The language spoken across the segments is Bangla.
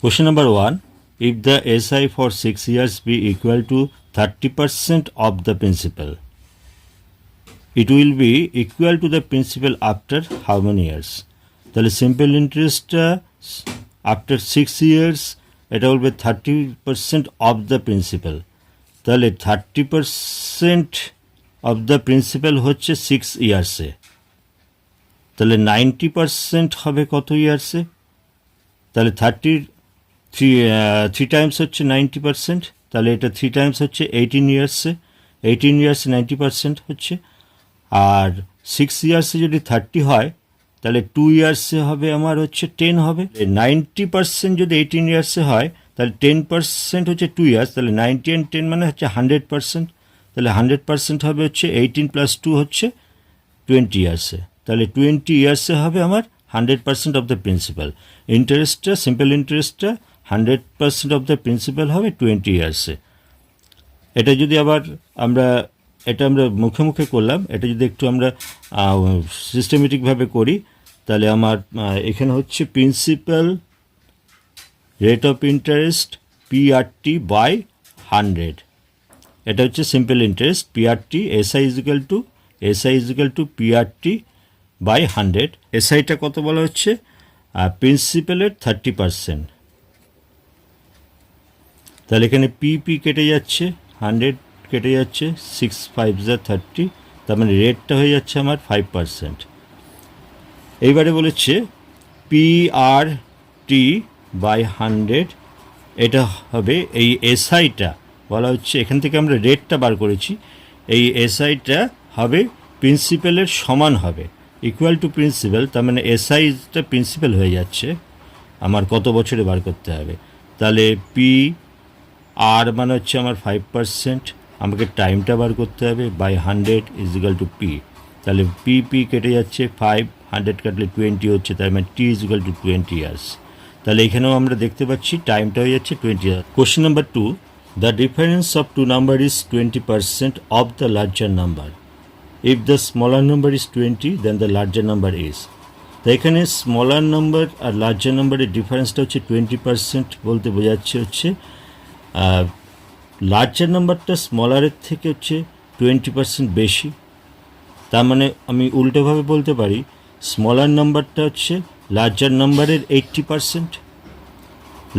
Question number 1. If the SI for 6 years be equal to 30% of the principal, it will be equal to the principal after how many years? তাহলে সিম্পল ইন্টারেস্ট আফটার 6 ইয়ার্স এটা বলবে 30% অফ দ্য প্রিন্সিপাল। তাহলে 30% অফ দ্য প্রিন্সিপাল হচ্ছে 6 ইয়ার্সে, তাহলে 90% হবে কত ইয়ার্সে? তাহলে 3 টাইমস হচ্ছে 90%, তাহলে এটা 3 টাইমস হচ্ছে 18 ইয়ার্সে, 18 ইয়ার্সে 90% হচ্ছে। আর 6 ইয়ার্সে যদি 30 হয় তাহলে 2 ইয়ার্সে হবে আমার হচ্ছে 10 হবে। 90% যদি 18 ইয়ার্সে হয় তাহলে 10% হচ্ছে 2 ইয়ার্স, তাহলে 90 and 10 মানে হচ্ছে 100%, তাহলে 100% হবে হচ্ছে 18 + 2 হচ্ছে 20 ইয়ার্সে, তাহলে 20 ইয়ার্সে হবে আমার 100% অফ দ্য প্রিন্সিপাল। ইন্টারেস্টটা সিম্পল ইন্টারেস্টটা 100% অফ দ্য প্রিন্সিপাল হবে 20 ইয়ার্সে। এটা যদি আবার আমরা মুখে মুখে করলাম, এটা যদি একটু আমরা সিস্টেমেটিকভাবে করি তাহলে আমার এখানে হচ্ছে principal rate of interest PRT by 100, এটা হচ্ছে simple interest PRT, SI is equal to PRT by 100। SIটা কত বলা হচ্ছে? প্রিন্সিপালের 30%, তাহলে এখানে PP কেটে যাচ্ছে, 100 কেটে যাচ্ছে, 6 5 30, তার মানে রেটটা হয়ে যাচ্ছে আমার 5%। এইবারে বলেছে PRT বাই 100, এটা হবে এই SIটা বলা হচ্ছে, এখান থেকে আমরা রেটটা বার করেছি, এই SIটা হবে প্রিন্সিপালের সমান হবে, ইকুয়াল টু প্রিন্সিপাল, তার মানে SIটা প্রিন্সিপাল হয়ে যাচ্ছে, আমার কত বছরে বার করতে হবে। তাহলে PR মানে হচ্ছে আমার 5%, আমাকে টাইমটা বার করতে হবে, by 100 is equal to P, তাহলে PP কেটে যাচ্ছে, 5 100 কাটলে 20 হচ্ছে, তার মানে T is equal to 20 years. তাহলে এখানেও আমরা দেখতে পাচ্ছি টাইমটা হয়ে যাচ্ছে 20 years. Question number 2, the difference of two number is 20% of the larger number. If the smaller number is 20 then the larger number is. তো এখানে স্মলার নাম্বার আর লার্জার নাম্বারের ডিফারেন্সটা হচ্ছে 20%, বলতে বোঝাচ্ছে হচ্ছে লার্জার নাম্বারটা স্মলারের থেকে হচ্ছে 20% বেশি। তার মানে আমি উল্টোভাবে বলতে পারি স্মলার নাম্বারটা হচ্ছে লার্জার নাম্বারের 80%।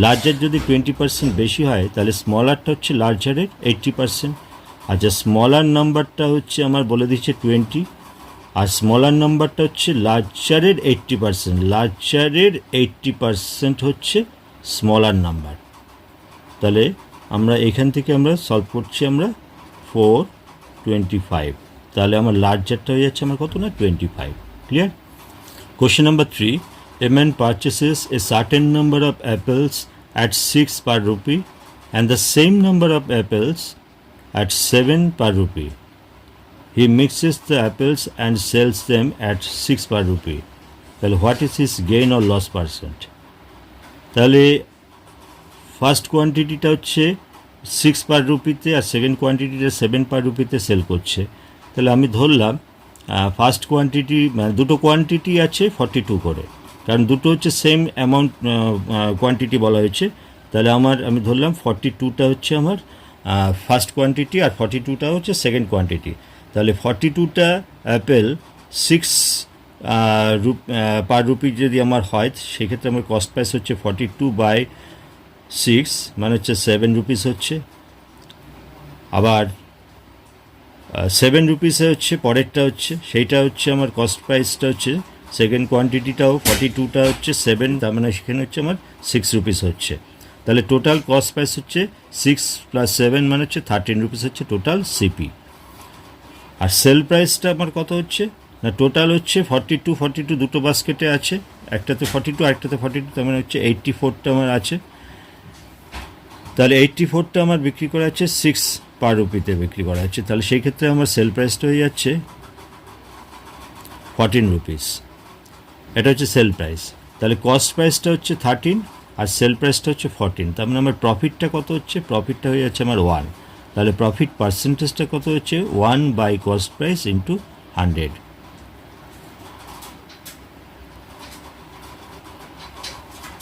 লার্জার যদি 20% বেশি হয় তাহলে স্মলারটা হচ্ছে লার্জারের 80%। আচ্ছা, স্মলার নাম্বারটা হচ্ছে আমার বলে দিচ্ছে 20, আর স্মলার নাম্বারটা হচ্ছে লার্জারের 80%। লার্জারের 80% হচ্ছে স্মলার নাম্বার। তাহলে আমরা এখান থেকে আমরা সলভ করছি আমরা 425, তাহলে আমার লার্জারটা হয়ে যাচ্ছে আমার কত না 25। Clear? Question number 3, a man purchases a certain number of apples at 6 per rupee and the same number of apples at 7 per rupee. He mixes the apples and sells them at 6 per rupee. তাহলে what is his gain or loss percent? তাহলে ফার্স্ট কোয়ান্টিটিটা হচ্ছে 6 পার রুপিতে আর সেকেন্ড কোয়ান্টিটিটা 7 পার রুপিতে সেল করছে। তাহলে আমি ধরলাম ফার্স্ট কোয়ান্টিটি মানে দুটো কোয়ান্টিটি আছে 42 করে, কারণ দুটো হচ্ছে সেম অ্যামাউন্ট কোয়ান্টিটি বলা হয়েছে। তাহলে আমি ধরলাম 42টা হচ্ছে আমার ফার্স্ট কোয়ান্টিটি আর 42টা হচ্ছে সেকেন্ড কোয়ান্টিটি। তাহলে 42টা অ্যাপেল 6 পার রুপি যদি আমার হয় সেক্ষেত্রে আমার কস্ট প্রাইস হচ্ছে 42/6 মানে হচ্ছে 7 রুপিস হচ্ছে। আবার 7 রুপিসে হচ্ছে পরেরটা হচ্ছে, সেইটা হচ্ছে আমার কস্ট প্রাইসটা হচ্ছে সেকেন্ড কোয়ান্টিটিটাও 42টা হচ্ছে 7, তার মানে সেখানে হচ্ছে আমার 6 রুপিস হচ্ছে। তাহলে টোটাল কস্ট প্রাইস হচ্ছে 6 + 7 মানে হচ্ছে 13 রুপিস হচ্ছে টোটাল সিপি। আর সেল প্রাইসটা আমার কত হচ্ছে না, টোটাল হচ্ছে 42 দুটো বাস্কেটে আছে, একটাতে 42 আরেকটাতে 42, তার মানে হচ্ছে 84টা আমার আছে। তাহলে 84টা আমার বিক্রি করা আছে 6 পার রুপিতে বিক্রি করা হচ্ছে, তাহলে সেই ক্ষেত্রে আমার সেল প্রাইসটা হয়ে যাচ্ছে 14 রুপিস। এটা হচ্ছে সেল প্রাইস। তাহলে কস্ট প্রাইসটা হচ্ছে 13 আর সেল প্রাইসটা হচ্ছে 14, তার মানে আমার প্রফিটটা কত হচ্ছে, প্রফিটটা হয়ে যাচ্ছে আমার 1। তাহলে প্রফিট পার্সেন্টেজটা কত হচ্ছে 1/কস্ট প্রাইস ইন্টু 100।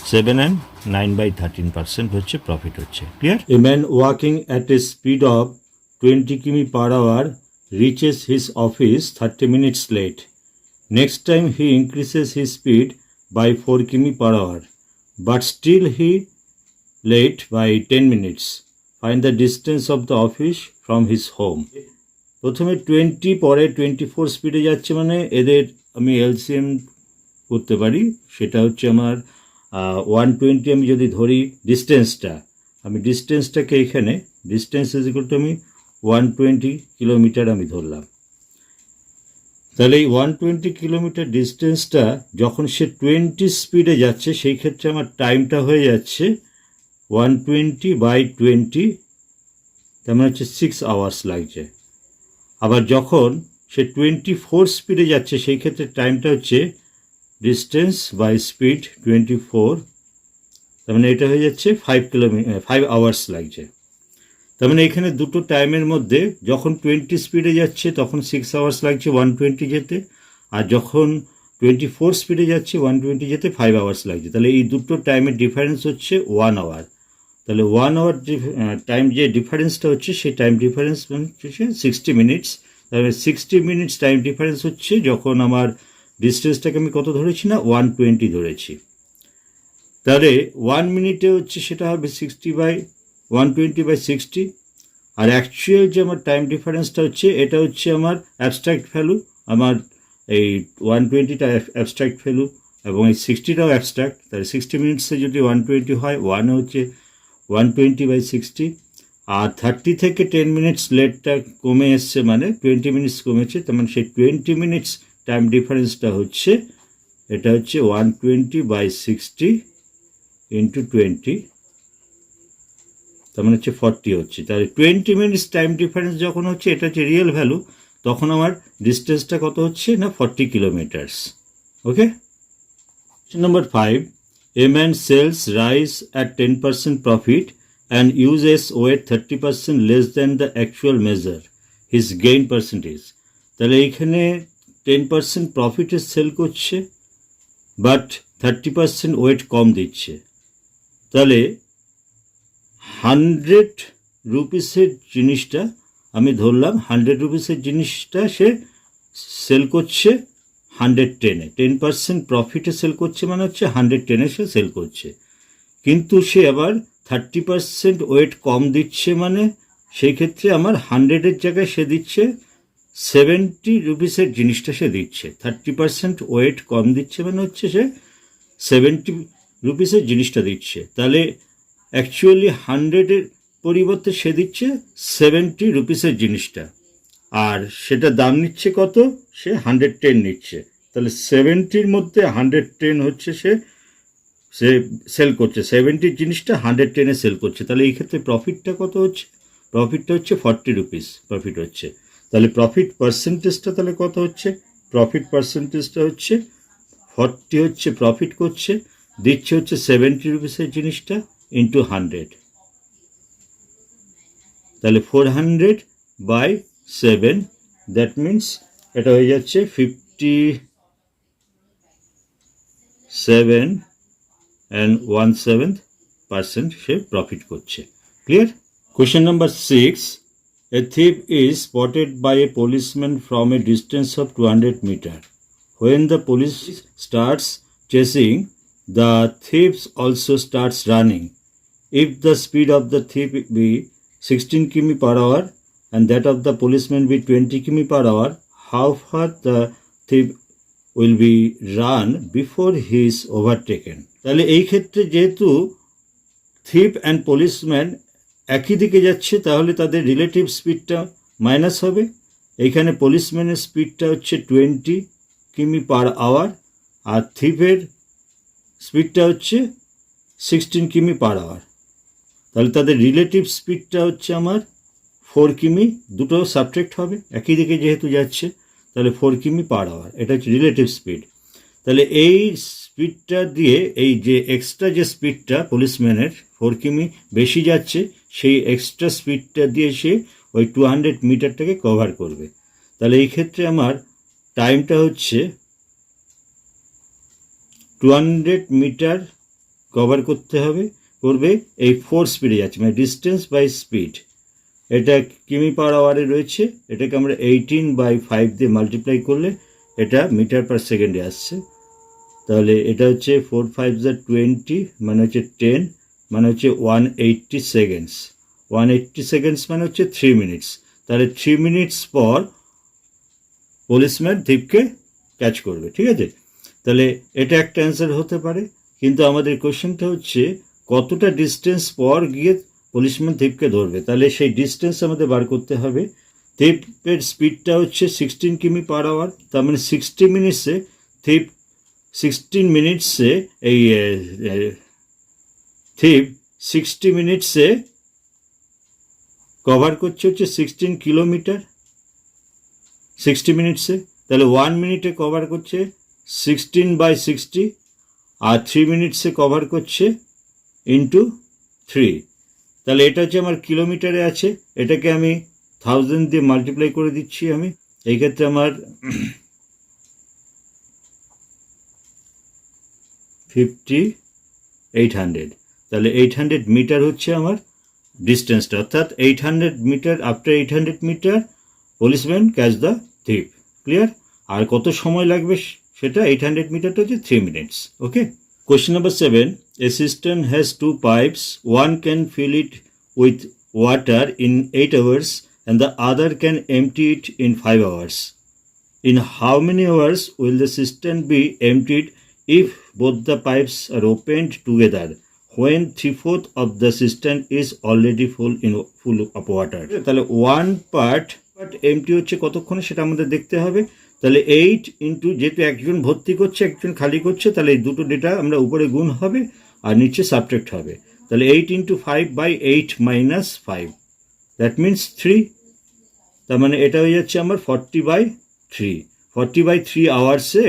7 and 9/13% হচ্ছে প্রফিট হচ্ছে। Clear? A man walking at a speed of 20 কিমি per hour reaches his office 30 minutes late. Next time he increases his speed by 4 km per hour, but still he late by 10 minutes. Find the distance of the office from his home. প্রথমে 20 পরে 24 স্পিডে যাচ্ছে, মানে এদের আমি এলসিএম করতে পারি, সেটা হচ্ছে আমার 120। আমি যদি ধরি ডিস্টেন্সটা, আমি ডিস্টেন্সটাকে এখানে ডিস্টেন্স ইজ ইকুয়াল টু আমি 120 কিলোমিটার আমি ধরলাম। তাহলে এই 120 কিলোমিটার ডিস্টেন্সটা যখন সে 20 স্পিডে যাচ্ছে, সেই ক্ষেত্রে আমার টাইমটা হয়ে যাচ্ছে 120/20, তার মানে হচ্ছে 6 আওয়ার্স লাগছে। আবার যখন সে 24 স্পিডে যাচ্ছে, সেই ক্ষেত্রে টাইমটা হচ্ছে ডিস্টেন্স বাই স্পিড 24, তার মানে এটা হয়ে যাচ্ছে 5 আওয়ার্স লাগছে। তার মানে এখানে দুটো টাইমের মধ্যে যখন 20 স্পিডে যাচ্ছে তখন 6 আওয়ার্স লাগছে 120 যেতে, আর যখন 24 স্পিডে যাচ্ছে 120 যেতে 5 আওয়ার্স লাগছে। তাহলে এই দুটো টাইমের ডিফারেন্স হচ্ছে 1 আওয়ার। তাহলে 1 আওয়ার টাইম যে ডিফারেন্সটা হচ্ছে, সেই টাইম ডিফারেন্স হচ্ছে 60 মিনিটস। তাহলে 60 মিনিটস টাইম ডিফারেন্স হচ্ছে যখন আমার ডিস্টেন্সটাকে আমি কত ধরেছি না, 120 ধরেছি। তাহলে 1 মিনিটে হচ্ছে সেটা হবে 120/60। আর অ্যাকচুয়াল যে আমার টাইম ডিফারেন্সটা হচ্ছে, এটা হচ্ছে আমার অ্যাবস্ট্রাক্ট ভ্যালু। আমার এই 120টা অ্যাবস্ট্রাক্ট ভ্যালু এবং এই 60টাও অ্যাবস্ট্রাক্ট। তাহলে 60 মিনিটসে যদি 120 হয়, 1 হচ্ছে 120/60। আর 30 থেকে 10 মিনিটস লেটটা কমে এসছে, মানে 20 মিনিটস কমেছে, তার মানে সেই 20 মিনিটস টাইম ডিফারেন্সটা হচ্ছে, এটা হচ্ছে 120/60 ইন্টু 20, তার মানে হচ্ছে 40 হচ্ছে। তাহলে 20 মিনিটস টাইম ডিফারেন্স যখন হচ্ছে, এটা হচ্ছে রিয়েল ভ্যালু, তখন আমার ডিস্টেন্সটা কত হচ্ছে না, 40 kilometres. Okay. Number 5, a man sells rice at 10% profit and uses weight 30% less than the actual measure, his gain percentage. তাহলে এইখানে 10% প্রফিটে সেল করছে, বাট 30% ওয়েট কম দিচ্ছে। তাহলে 100 রুপিসের জিনিসটা আমি ধরলাম, 100 রুপিসের জিনিসটা সে সেল করছে 110-এ, 10% প্রফিটে সেল করছে, মানে হচ্ছে 110-এ সে সেল করছে। কিন্তু সে আবার 30% ওয়েট কম দিচ্ছে, মানে সেই ক্ষেত্রে আমার 100-এর জায়গায় সে দিচ্ছে 70 রুপিসের জিনিসটা সে দিচ্ছে। 30% ওয়েট কম দিচ্ছে, মানে হচ্ছে সে 70 রুপিসের জিনিসটা দিচ্ছে। তাহলে অ্যাকচুয়ালি 100-এর পরিবর্তে সে দিচ্ছে 70 রুপিসের জিনিসটা, আর সেটা দাম নিচ্ছে কত, সে 110 নিচ্ছে। তাহলে 70-র মধ্যে 110 হচ্ছে সে সেল করছে, 70 জিনিসটা 110-এ সেল করছে। তাহলে এই ক্ষেত্রে প্রফিটটা কত হচ্ছে, প্রফিটটা হচ্ছে 40 রুপিস প্রফিট হচ্ছে। তাহলে প্রফিট পার্সেন্টেজটা তাহলে কত হচ্ছে, প্রফিট পার্সেন্টেজটা হচ্ছে 40 হচ্ছে প্রফিট করছে, দিচ্ছে হচ্ছে 70 রুপিসের জিনিসটা ইন্টু 100। তাহলে 400/7, দ্যাট মিনস এটা হয়ে যাচ্ছে 57.17% সে প্রফিট করছে। Clear? Question number 6, a thief is spotted by a policeman from a distance of 200 meters. When the police starts chasing, the thief also starts running. If the speed of the thief be 16 km per hour and that of the policeman be 20 km per hour, how far the thief will be run before he is overtaken? তাহলে এই ক্ষেত্রে যেহেতু থিপ অ্যান্ড পুলিশম্যান একই দিকে যাচ্ছে, তাহলে তাদের রিলেটিভ স্পিডটা মাইনাস হবে। এইখানে পুলিশম্যানের স্পিডটা হচ্ছে 20 কিমি পার আওয়ার, আর থিপের স্পিডটা হচ্ছে 16 কিমি পার আওয়ার। তাহলে তাদের রিলেটিভ স্পিডটা হচ্ছে আমার 4 কিমি, দুটো সাবট্রাক্ট হবে, একই দিকে যেহেতু যাচ্ছে, তাহলে 4 কিমি পার আওয়ার, এটা হচ্ছে রিলেটিভ স্পিড। তাহলে এই স্পিডটা দিয়ে এই যে এক্সট্রা যে স্পিডটা পুলিশম্যানের 4 কিমি বেশি যাচ্ছে, সেই এক্সট্রা স্পিডটা দিয়ে সে ওই 200 মিটারটাকে কভার করবে। তাহলে এই ক্ষেত্রে আমার টাইমটা হচ্ছে 200 মিটার কভার করবে এই 4 স্পিডে যাচ্ছে, মানে ডিস্টেন্স বাই স্পিড। এটা কিমি পার আওয়ারে রয়েছে, এটাকে আমরা 18/5 দিয়ে মাল্টিপ্লাই করলে এটা মিটার পার সেকেন্ডে আসছে। তাহলে এটা হচ্ছে 4 5 20, মানে হচ্ছে 10, মানে হচ্ছে 180 সেকেন্ডস। 180 সেকেন্ডস মানে হচ্ছে 3 মিনিটস। তাহলে 3 মিনিটস পর পুলিশম্যান থিপকে ক্যাচ করবে, ঠিক আছে? তাহলে এটা একটা অ্যান্সার হতে পারে, কিন্তু আমাদের কোশ্চেনটা হচ্ছে কতটা ডিস্টেন্স পর গিয়ে পুলিশম্যান থিপকে ধরবে। তাহলে সেই ডিস্টেন্স আমাদের বার করতে হবে। থিপের স্পিডটা হচ্ছে 16 কিমি পার আওয়ার, তার মানে 60 মিনিটসে থিপ 16 মিনিটসে এই থিপ 60 মিনিটসে কভার করছে হচ্ছে 16 কিলোমিটার 60 মিনিটসে। তাহলে 1 মিনিটে কভার করছে 16/60, আর 3 মিনিটসে কভার করছে ইন্টু 3। তাহলে এটা হচ্ছে আমার কিলোমিটারে আছে, এটাকে আমি 1000 দিয়ে মাল্টিপ্লাই করে দিচ্ছি আমি। এই ক্ষেত্রে আমার 5800, তাহলে 800 মিটার হচ্ছে আমার ডিস্টেন্সটা, অর্থাৎ 800 metre. After 800 metre policeman catch the thief, clear? আর কত সময় লাগবে সেটা 800 মিটারটা হচ্ছে 3 minutes. Okay, question number 7, a system has 2 pipes, one can fill it with water in 8 hours and the other can empty it in 5 hours. In how many hours will the cistern be emptied if both the pipes are opened together when 3/4 of the cistern is already full of water? তাহলে 1 part এমটি হচ্ছে কতক্ষণে সেটা আমাদের দেখতে হবে। তাহলে 8 ইন্টু, যেহেতু একজন ভর্তি করছে একজন খালি করছে, তাহলে এই দুটো ডেটা আমরা উপরে গুণ হবে আর নিচে সাবট্রাক্ট হবে। তাহলে 8 ইন্টু 5/8 মাইনাস 5, দ্যাট মিনস 3। তার মানে এটা হয়ে যাচ্ছে আমার 40/3। 40/3 আওয়ার্সে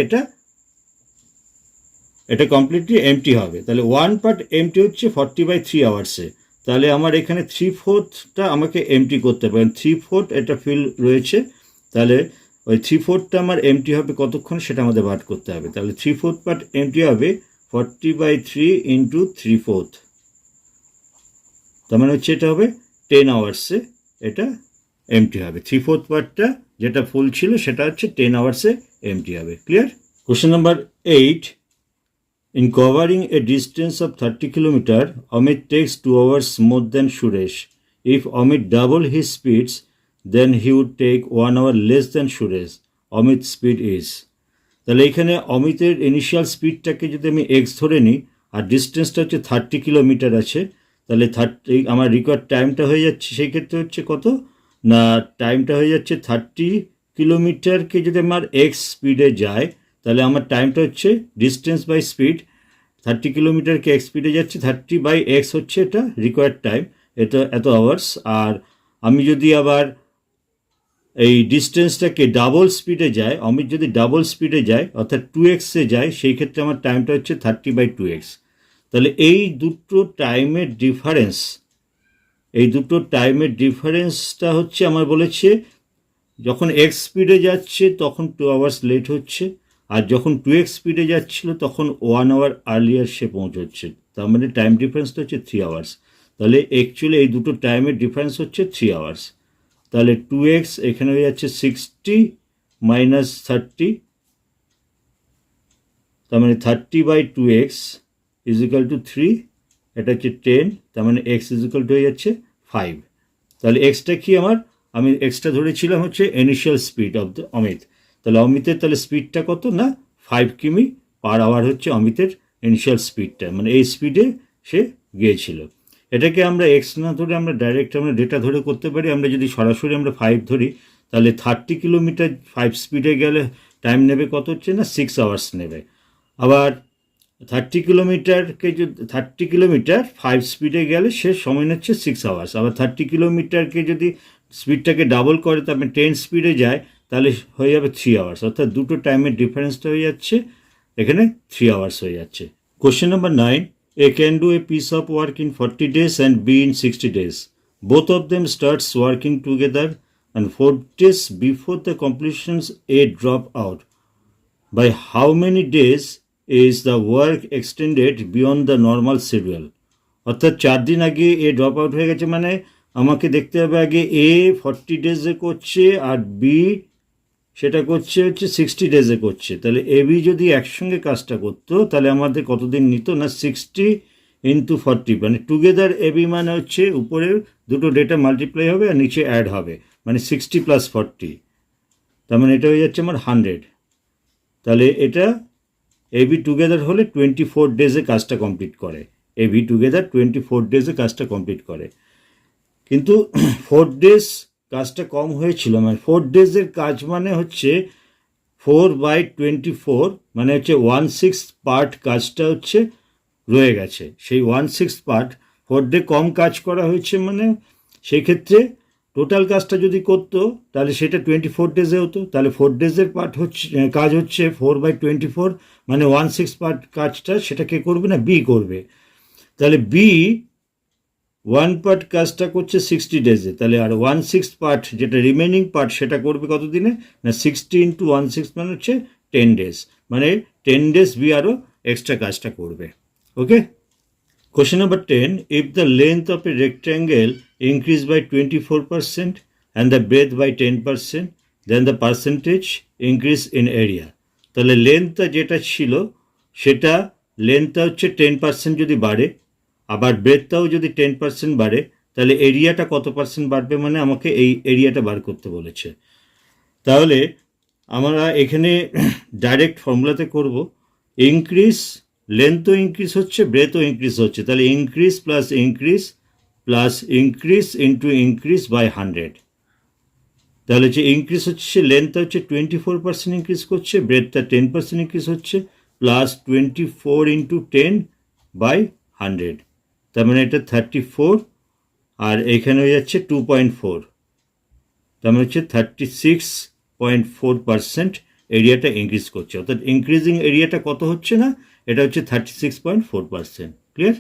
এটা কমপ্লিটলি এমটি হবে। তাহলে 1 পার্ট এমটি হচ্ছে 40/3 আওয়ার্সে। তাহলে আমার এখানে 3/4টা আমাকে এমটি করতে পারেন, 3/4 এটা ফিল রয়েছে। তাহলে ওই 3/4টা আমার এমটি হবে কতক্ষণ সেটা আমাদের বার করতে হবে। তাহলে 3/4 পার্ট এমটি হবে 40/3 ইন্টু 3/4, তার মানে হচ্ছে এটা হবে 10 আওয়ার্সে এটা এমটি হবে। 3/4 পার্টটা যেটা ফুল ছিল সেটা হচ্ছে 10 আওয়ার্সে এমটি হবে, clear? Question number 8, in covering a distance of 30 km, Amit takes 2 hours more than Suresh. If Amit double his speeds, then he would take 1 hour less than Suresh. Amit's speed is. তাহলে এখানে অমিতের ইনিশিয়াল স্পিডটাকে যদি আমি এক্স ধরে নিই আর ডিস্টেন্সটা হচ্ছে 30 কিলোমিটার আছে, তাহলে 30 আমার রিকোয়ার্ড টাইমটা হয়ে যাচ্ছে সেই ক্ষেত্রে হচ্ছে কত না, টাইমটা হয়ে যাচ্ছে 30 কিলোমিটারকে যদি আমার এক্স স্পিডে যায় তাহলে আমার টাইমটা হচ্ছে ডিস্টেন্স বাই স্পিড। 30 কিলোমিটারকে এক্স স্পিডে যাচ্ছে, 30/x হচ্ছে এটা রিকোয়ার্ড টাইম, এটা এত আওয়ার্স। আর আমি যদি আবার এই ডিস্টেন্সটাকে ডাবল স্পিডে যায়, অমিত যদি ডাবল স্পিডে যায় অর্থাৎ 2x-এ যায়, সেই ক্ষেত্রে আমার টাইমটা হচ্ছে 30/2x। তাহলে এই দুটো টাইমের ডিফারেন্সটা হচ্ছে আমার বলেছে যখন এক্স স্পিডে যাচ্ছে তখন 2 আওয়ার্স লেট হচ্ছে, আর যখন 2x স্পিডে যাচ্ছিল তখন 1 আওয়ার আর্লিয়ার সে পৌঁছচ্ছে। তার মানে টাইম ডিফারেন্সটা হচ্ছে 3 আওয়ার্স। তাহলে অ্যাকচুয়ালি এই দুটো টাইমের ডিফারেন্স হচ্ছে 3 আওয়ার্স। তাহলে 2x এখানে হয়ে যাচ্ছে 60 মাইনাস 30, তার মানে 30/2x ইজ ইকাল টু 3, এটা হচ্ছে 10, তার মানে x ইজ ইকাল টু হয়ে যাচ্ছে 5। তাহলে এক্সটা কি আমি এক্সটা ধরেছিলাম হচ্ছে initial speed of the Amit. তাহলে অমিতের তাহলে স্পিডটা কত না 5 কিমি পার আওয়ার হচ্ছে অমিতের ইনিশিয়াল স্পিডটা, মানে এই স্পিডে সে গিয়েছিল। এটাকে আমরা এক্স না ধরে আমরা ডাইরেক্ট আমরা ডেটা ধরে করতে পারি। আমরা যদি সরাসরি আমরা 5 ধরি তাহলে 30 কিলোমিটার 5 স্পিডে গেলে টাইম নেবে কত হচ্ছে না 6 আওয়ার্স নেবে। আবার 30 কিলোমিটার 5 স্পিডে গেলে সে সময় নিচ্ছে 6 আওয়ার্স। আবার 30 কিলোমিটারকে যদি স্পিডটাকে ডাবল করে তারপরে 10 স্পিডে যায় তাহলে হয়ে যাবে 3 আওয়ার্স, অর্থাৎ দুটো টাইমের ডিফারেন্সটা হয়ে যাচ্ছে এখানে 3 আওয়ার্স হয়ে যাচ্ছে। Question number 9, A can do a piece of work in 40 days and B in 60 days. Both of them starts working together and 4 days before the completions A drop out. By how many days is the work extended beyond the normal schedule. অর্থাৎ 4 দিন আগে এ ড্রপ আউট হয়ে গেছে, মানে আমাকে দেখতে হবে আগে এ 40 ডেজে করছে আর বি সেটা করছে হচ্ছে 60 ডেজে করছে। তাহলে এ বি যদি একসঙ্গে কাজটা করতো তাহলে আমাদের কতদিন নিত না 60 ইন্টু 40, মানে টুগেদার এ বি মানে হচ্ছে উপরে দুটো ডেটা মাল্টিপ্লাই হবে আর নিচে অ্যাড হবে, মানে 60 প্লাস 40, তার মানে এটা হয়ে যাচ্ছে আমার 100। তাহলে এটা এ বি টুগেদার হলে 24 ডেজে কাজটা কমপ্লিট করে। এ বি টুগেদার 24 ডেজে কাজটা কমপ্লিট করে, কিন্তু 4 ডেজ কাজটা কম হয়েছিল। মানে 4 ডেজের কাজ মানে হচ্ছে 4/24, মানে হচ্ছে 1/6 পার্ট কাজটা হচ্ছে রয়ে গেছে। সেই 1/6 পার্ট 4 ডে কম কাজ করা হয়েছে, মানে সেই ক্ষেত্রে টোটাল কাজটা যদি করতো তাহলে সেটা 24 ডেজে হতো। তাহলে 4 ডেজের পার্ট হচ্ছে কাজ হচ্ছে 4/24, মানে 1/6 পার্ট কাজটা সেটা কে করবে না বি করবে। তাহলে বি 1 পার্ট কাজটা করছে 60 ডেজে, তাহলে আর 1/6 পার্ট যেটা রিমেনিং পার্ট সেটা করবে কত দিনে না 60 ইন্টু 1/6 মানে হচ্ছে 10 ডেজ, মানে 10 ডেজ বি আরও এক্সট্রা কাজটা করবে। ওকে, question number 10, if the length of a rectangle increase by 24% and the breadth by 10%, then the percentage increase in area। তাহলে লেন্থটা যেটা ছিল সেটা লেন্থটা হচ্ছে 10% যদি বাড়ে, আবার ব্রেডটাও যদি 10% বাড়ে, তাহলে এরিয়াটা কত পার্সেন্ট বাড়বে, মানে আমাকে এই এরিয়াটা বার করতে বলেছে। তাহলে আমরা এখানে ডাইরেক্ট ফর্মুলাতে করব, ইনক্রিজ লেন্থও ইনক্রিজ হচ্ছে ব্রেথও ইনক্রিজ হচ্ছে, তাহলে increase plus increase into increase by 100। তাহলে যে ইনক্রিজ হচ্ছে লেন্থটা হচ্ছে 24% ইনক্রিজ করছে, ব্রেথটা 10% ইনক্রিজ হচ্ছে, প্লাস 24 ইন্টু 10/100, তার মানে এটা 34, আর এখানে হয়ে যাচ্ছে 2.4, তার মানে হচ্ছে 36.4% এরিয়াটা ইনক্রিজ করছে। অর্থাৎ ইনক্রিজিং এরিয়াটা কত হচ্ছে না, এটা হচ্ছে 36.4%। ক্লিয়ার?